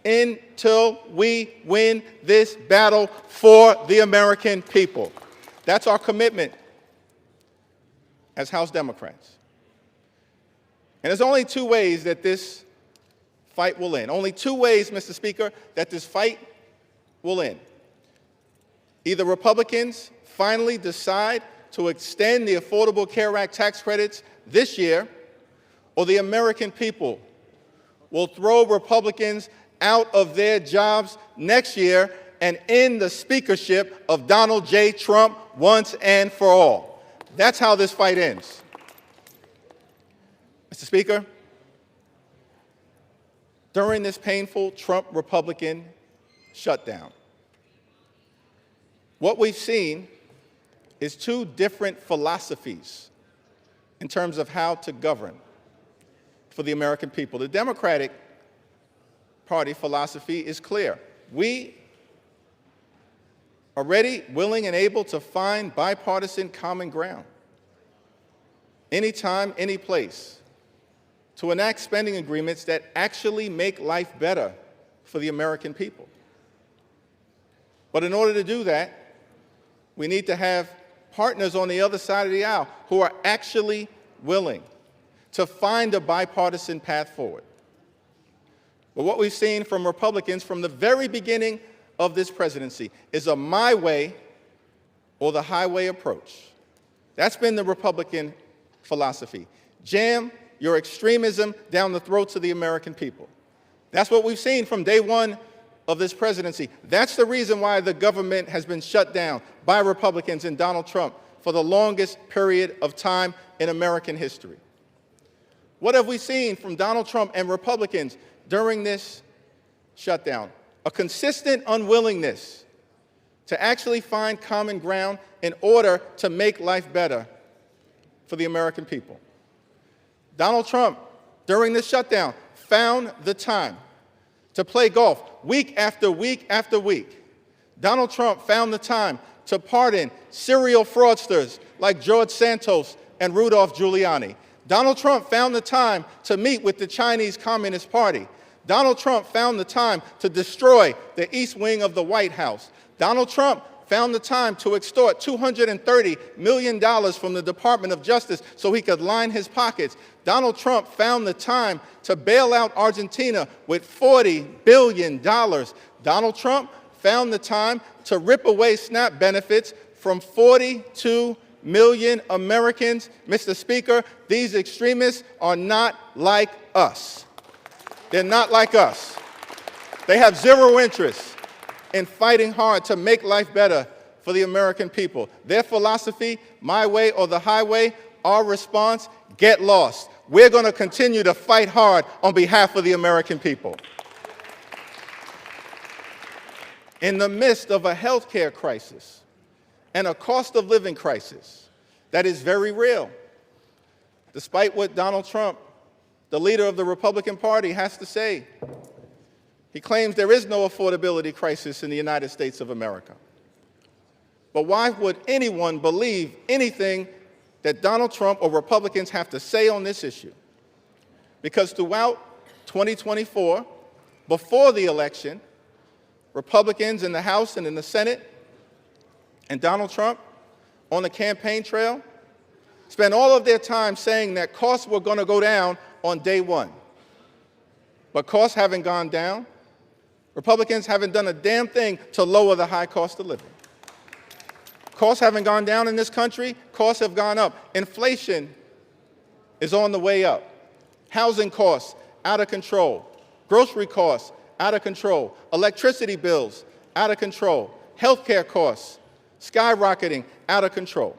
until we win this battle for the American people. That's our commitment as House Democrats. And there's only two ways that this fight will end. Only two ways, Mr. Speaker, that this fight will end. Either Republicans finally decide to extend the Affordable Care Act tax credits this year, or the American people will throw Republicans out of their jobs next year and end the speakership of Donald J. Trump once and for all. That's how this fight ends. Mr. Speaker, during this painful Trump-Republican shutdown, what we've seen is two different philosophies in terms of how to govern for the American people. The Democratic Party philosophy is clear. We are ready, willing, and able to find bipartisan common ground anytime, any place, to enact spending agreements that actually make life better for the American people. But in order to do that, we need to have partners on the other side of the aisle who are actually willing to find a bipartisan path forward. But what we've seen from Republicans from the very beginning of this presidency is a my way or the highway approach. That's been the Republican philosophy. Jam your extremism down the throats of the American people. That's what we've seen from day one of this presidency. That's the reason why the government has been shut down by Republicans and Donald Trump for the longest period of time in American history. What have we seen from Donald Trump and Republicans during this shutdown? A consistent unwillingness to actually find common ground in order to make life better for the American people. Donald Trump, during this shutdown, found the time to play golf week after week after week. Donald Trump found the time to pardon serial fraudsters like George Santos and Rudolph Giuliani. Donald Trump found the time to meet with the Chinese Communist Party. Donald Trump found the time to destroy the East Wing of the White House. Donald Trump found the time to extort $230 million from the Department of Justice so he could line his pockets. Donald Trump found the time to bail out Argentina with $40 billion. Donald Trump found the time to rip away SNAP benefits from 42 million Americans. Mr. Speaker, these extremists are not like us. They're not like us. They have zero interest in fighting hard to make life better for the American people. Their philosophy, my way or the highway, our response, get lost. We're going to continue to fight hard on behalf of the American people. In the midst of a health care crisis and a cost of living crisis that is very real, despite what Donald Trump, the leader of the Republican Party, has to say. He claims there is no affordability crisis in the United States of America. But why would anyone believe anything that Donald Trump or Republicans have to say on this issue? Because throughout 2024, before the election, Republicans in the House and in the Senate and Donald Trump on the campaign trail spent all of their time saying that costs were going to go down on day one. But costs haven't gone down. Republicans haven't done a damn thing to lower the high cost of living. Costs haven't gone down in this country. Costs have gone up. Inflation is on the way up. Housing costs out of control. Grocery costs out of control. Electricity bills out of control. Healthcare costs skyrocketing out of control.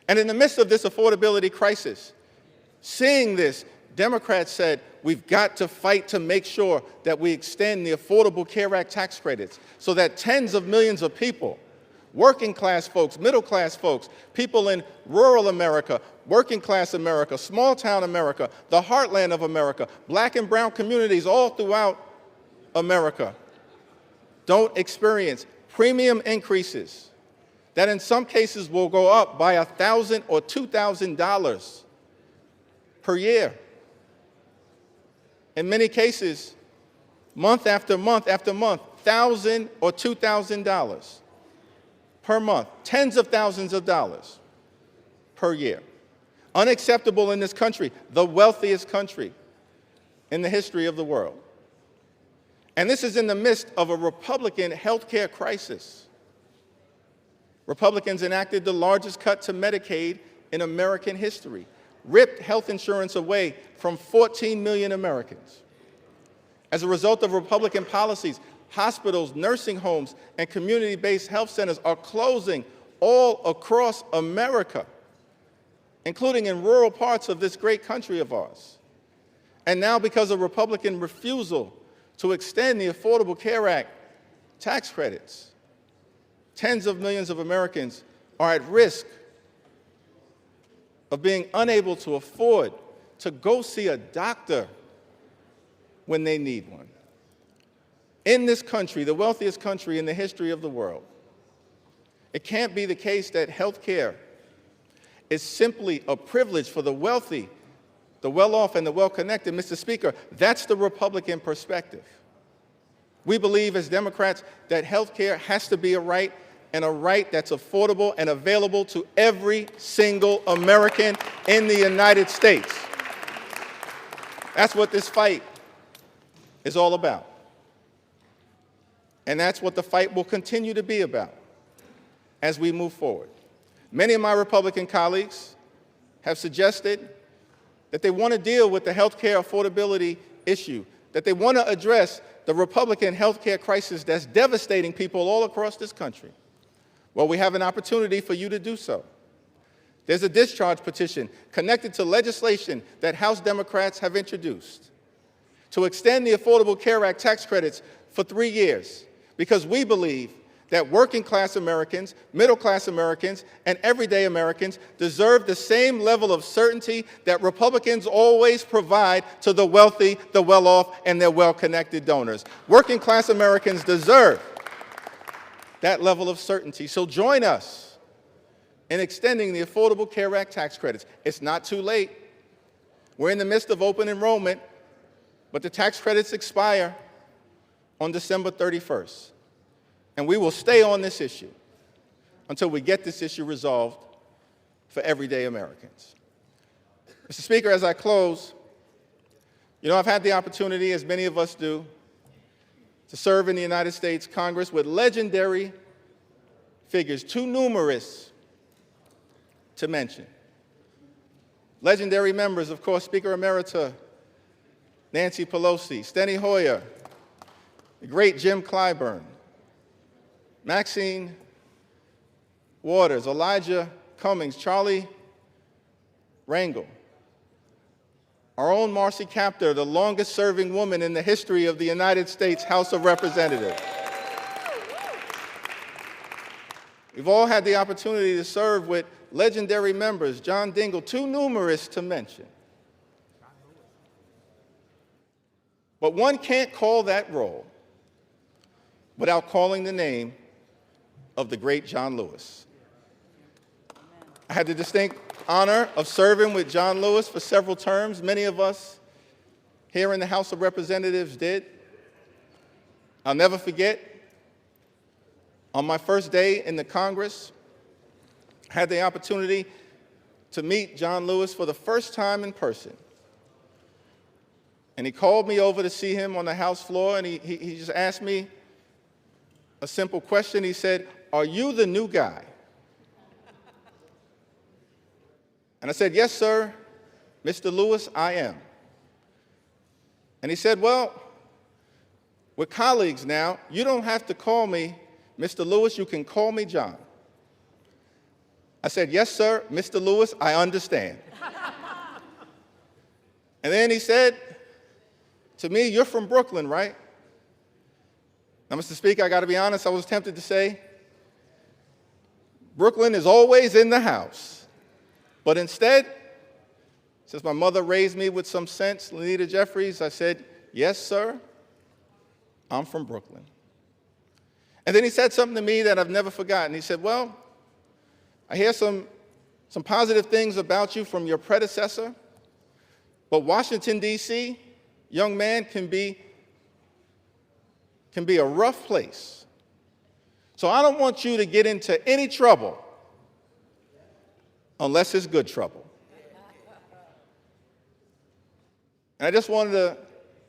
And in the midst of this affordability crisis, seeing this, Democrats said, we've got to fight to make sure that we extend the Affordable Care Act tax credits so that tens of millions of people, working class folks, middle class folks, people in rural America, working class America, small town America, the heartland of America, black and brown communities all throughout America, don't experience premium increases that in some cases will go up by $1,000 or $2,000 per year. In many cases, month after month after month, $1,000 or $2,000 per month, tens of thousands of dollars per year. Unacceptable in this country, the wealthiest country in the history of the world. And this is in the midst of a Republican health care crisis. Republicans enacted the largest cut to Medicaid in American history, ripped health insurance away from 14 million Americans. As a result of Republican policies, hospitals, nursing homes, and community-based health centers are closing all across America, including in rural parts of this great country of ours. And now, because of Republican refusal to extend the Affordable Care Act tax credits, tens of millions of Americans are at risk of being unable to afford to go see a doctor when they need one. In this country, the wealthiest country in the history of the world, it can't be the case that health care is simply a privilege for the wealthy, the well-off, and the well-connected. Mr. Speaker, that's the Republican perspective. We believe as Democrats that health care has to be a right, and a right that's affordable and available to every single American in the United States. That's what this fight is all about. And that's what the fight will continue to be about as we move forward. Many of my Republican colleagues have suggested that they want to deal with the health care affordability issue, that they want to address the Republican health care crisis that's devastating people all across this country. Well, we have an opportunity for you to do so. There's a discharge petition connected to legislation that House Democrats have introduced to extend the Affordable Care Act tax credits for 3 years, because we believe that working-class Americans, middle-class Americans, and everyday Americans deserve the same level of certainty that Republicans always provide to the wealthy, the well-off, and their well-connected donors. Working-class Americans deserve that level of certainty. So join us in extending the Affordable Care Act tax credits. It's not too late. We're in the midst of open enrollment, but the tax credits expire on December 31st. And we will stay on this issue until we get this issue resolved for everyday Americans. Mr. Speaker, as I close, I've had the opportunity, as many of us do, to serve in the United States Congress with legendary figures, too numerous to mention. Legendary members, of course, Speaker Emerita Nancy Pelosi, Steny Hoyer, the great Jim Clyburn, Maxine Waters, Elijah Cummings, Charlie Rangel, our own Marcy Kaptur, the longest-serving woman in the history of the United States House of Representatives. We've all had the opportunity to serve with legendary members, John Dingell, too numerous to mention. But one can't call that role without calling the name of the great John Lewis. I had the distinct honor of serving with John Lewis for several terms. Many of us here in the House of Representatives did. I'll never forget, on my first day in the Congress, I had the opportunity to meet John Lewis for the first time in person. And he called me over to see him on the House floor, and he just asked me a simple question. He said, "Are you the new guy?" And I said, "Yes, sir, Mr. Lewis, I am." And he said, "Well, we're colleagues now. You don't have to call me Mr. Lewis. You can call me John." I said, "Yes, sir, Mr. Lewis, I understand." And then he said to me, "You're from Brooklyn, right?" Now, Mr. Speaker, I got to be honest, I was tempted to say, Brooklyn is always in the house. But instead, since my mother raised me with some sense, Lenita Jeffries, I said, "Yes, sir, I'm from Brooklyn." And then he said something to me that I've never forgotten. He said, "Well, I hear some positive things about you from your predecessor, but Washington, D.C., young man, can be can be a rough place. So I don't want you to get into any trouble unless it's good trouble. And I just wanted to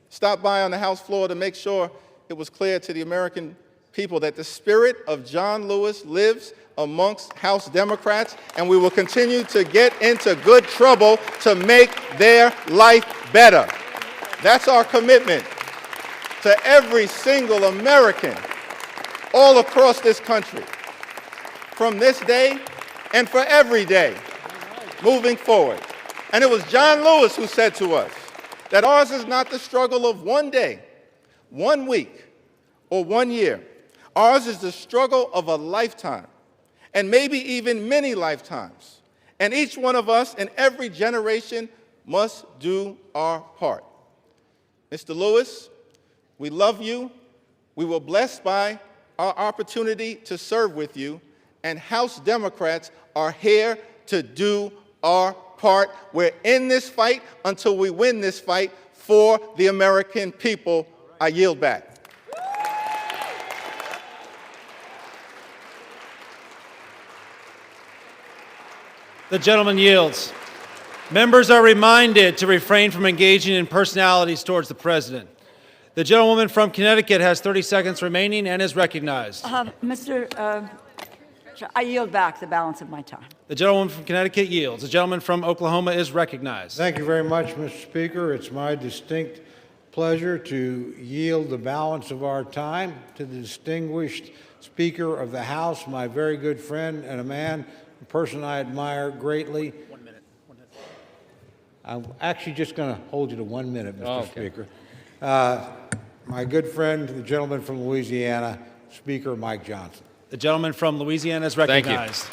stop by on the House floor to make sure it was clear to the American people that the spirit of John Lewis lives amongst House Democrats, and we will continue to get into good trouble to make their life better. That's our commitment to every single American all across this country, from this day and for every day moving forward. And it was John Lewis who said to us that ours is not the struggle of one day, 1 week, or 1 year. Ours is the struggle of a lifetime, and maybe even many lifetimes. And each one of us in every generation must do our part. Mr. Lewis, we love you. We were blessed by our opportunity to serve with you, and House Democrats are here to do our part. We're in this fight until we win this fight for the American people. I yield back. The gentleman yields. Members are reminded to refrain from engaging in personalities towards the president. The gentlewoman from Connecticut has 30 seconds remaining and is recognized. I yield back the balance of my time. The gentlewoman from Connecticut yields. The gentleman from Oklahoma is recognized. Thank you very much, Mr. Speaker. It's my distinct pleasure to yield the balance of our time to the distinguished Speaker of the House, my very good friend and a person I admire greatly. 1 minute. 1 minute. I'm actually just going to hold you to 1 minute, Mr. Okay. Speaker. My good friend, the gentleman from Louisiana, Speaker Mike Johnson. The gentleman from Louisiana is recognized.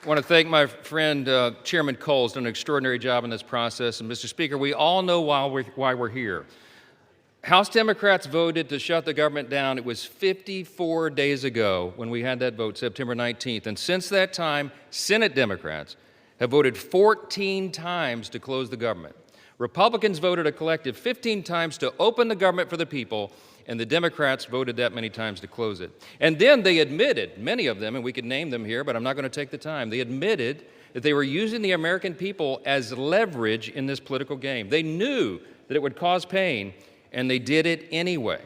I want to thank my friend Chairman Cole's done an extraordinary job in this process. And Mr. Speaker, we all know why we're here. House Democrats voted to shut the government down. It was 54 days ago when we had that vote, September 19th. And since that time, Senate Democrats have voted 14 times to close the government. Republicans voted a collective 15 times to open the government for the people, and the Democrats voted that many times to close it. And then they admitted, many of them, and we could name them here, but I'm not going to take the time, they admitted that they were using the American people as leverage in this political game. They knew that it would cause pain, and they did it anyway.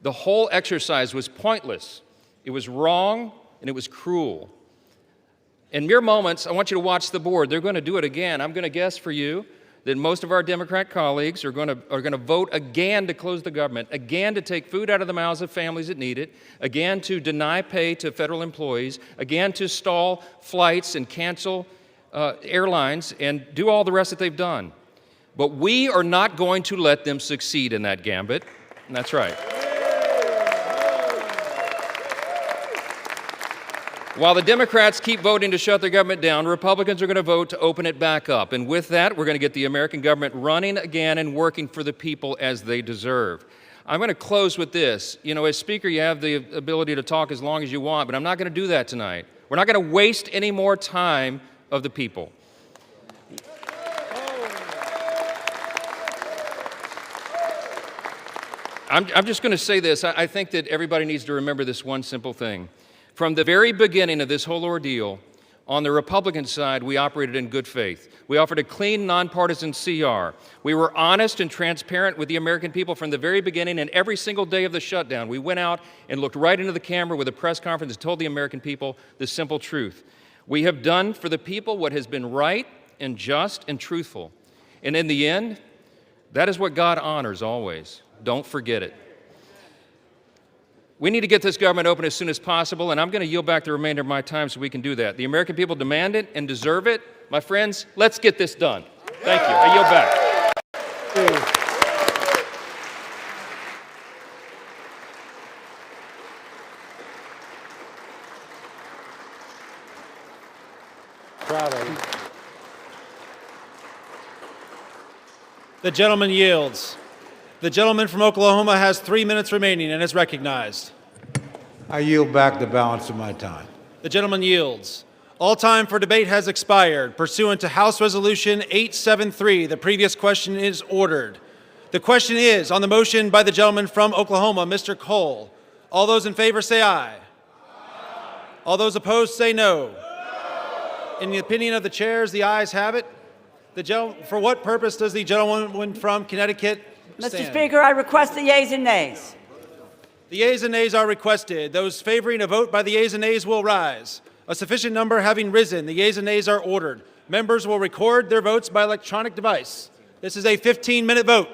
The whole exercise was pointless. It was wrong, and it was cruel. In mere moments, I want you to watch the board. They're going to do it again. I'm going to guess for you that most of our Democrat colleagues are going to vote again to close the government, again to take food out of the mouths of families that need it, again to deny pay to federal employees, again to stall flights and cancel airlines and do all the rest that they've done. But we are not going to let them succeed in that gambit. And that's right. While the Democrats keep voting to shut the government down, Republicans are going to vote to open it back up. And with that, we're going to get the American government running again and working for the people as they deserve. I'm going to close with this. You know, as Speaker, you have the ability to talk as long as you want, but I'm not going to do that tonight. We're not going to waste any more time of the people. I'm just going to say this. I think that everybody needs to remember this one simple thing. From the very beginning of this whole ordeal, on the Republican side, we operated in good faith. We offered a clean, nonpartisan CR. We were honest and transparent with the American people from the very beginning, and every single day of the shutdown, we went out and looked right into the camera with a press conference and told the American people the simple truth. We have done for the people what has been right and just and truthful. And in the end, that is what God honors always. Don't forget it. We need to get this government open as soon as possible, and I'm going to yield back the remainder of my time so we can do that. The American people demand it and deserve it. My friends, let's get this done. Thank you. I yield back. Proud of you. The gentleman yields. The gentleman from Oklahoma has 3 minutes remaining and is recognized. I yield back the balance of my time. The gentleman yields. All time for debate has expired. Pursuant to House Resolution 873, the previous question is ordered. The question is on the motion by the gentleman from Oklahoma, Mr. Cole. All those in favor say aye. All those opposed say no. In the opinion of the chairs, the ayes have it. For what purpose does the gentlewoman from Connecticut Mr. stand? Speaker, I request the yeas and nays. The yeas and nays are requested. Those favoring a vote by the yeas and nays will rise. A sufficient number having risen, the yeas and nays are ordered. Members will record their votes by electronic device. This is a 15-minute vote.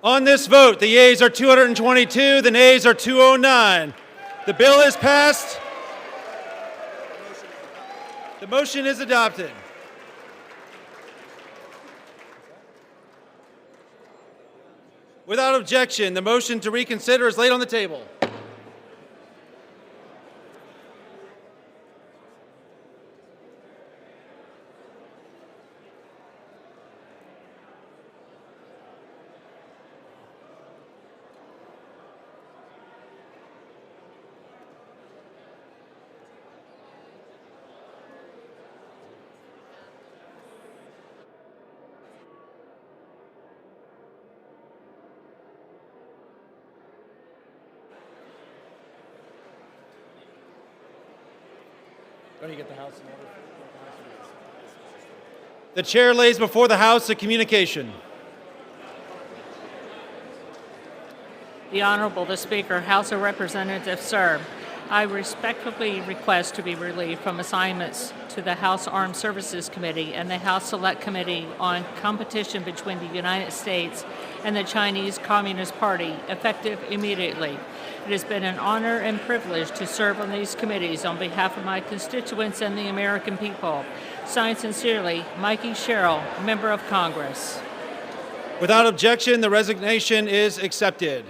On this vote, the yeas are 222, the nays are 209. The bill is passed. The motion is adopted. Without objection, the motion to reconsider is laid on the table. The chair lays before the House a communication. The Honorable the Speaker, House of Representatives, sir. I respectfully request to be relieved from assignments to the House Armed Services Committee and the House Select Committee on Competition between the United States and the Chinese Communist Party, effective immediately. It has been an honor and privilege to serve on these committees on behalf of my constituents and the American people. Signed sincerely, Mikey Sherrill, Member of Congress. Without objection, the resignation is accepted.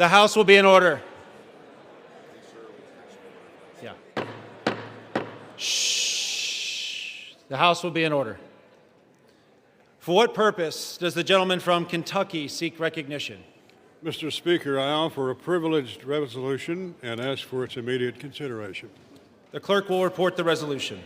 The House will be in order. Yeah. Shh. The House will be in order. For what purpose does the gentleman from Kentucky seek recognition? Mr. Speaker, I offer a privileged resolution and ask for its immediate consideration. The clerk will report the resolution.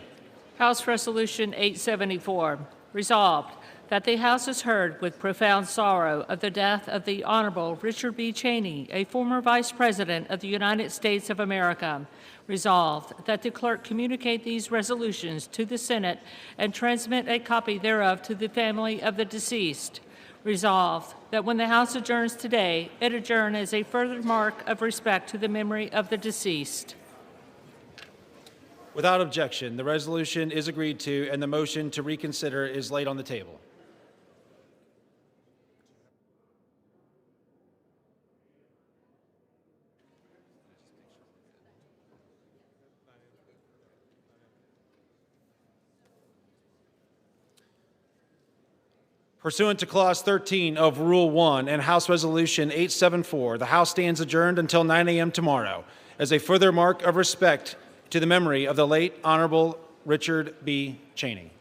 House Resolution 874, resolved that the House has heard with profound sorrow of the death of the Honorable Richard B. Cheney, a former Vice President of the United States of America. Resolved that the clerk communicate these resolutions to the Senate and transmit a copy thereof to the family of the deceased. Resolved that when the House adjourns today, it adjourn as a further mark of respect to the memory of the deceased. Without objection, the resolution is agreed to and the motion to reconsider is laid on the table. Pursuant to Clause 13 of Rule 1 and House Resolution 874, the House stands adjourned until 9 a.m. tomorrow as a further mark of respect to the memory of the late Honorable Richard B. Cheney.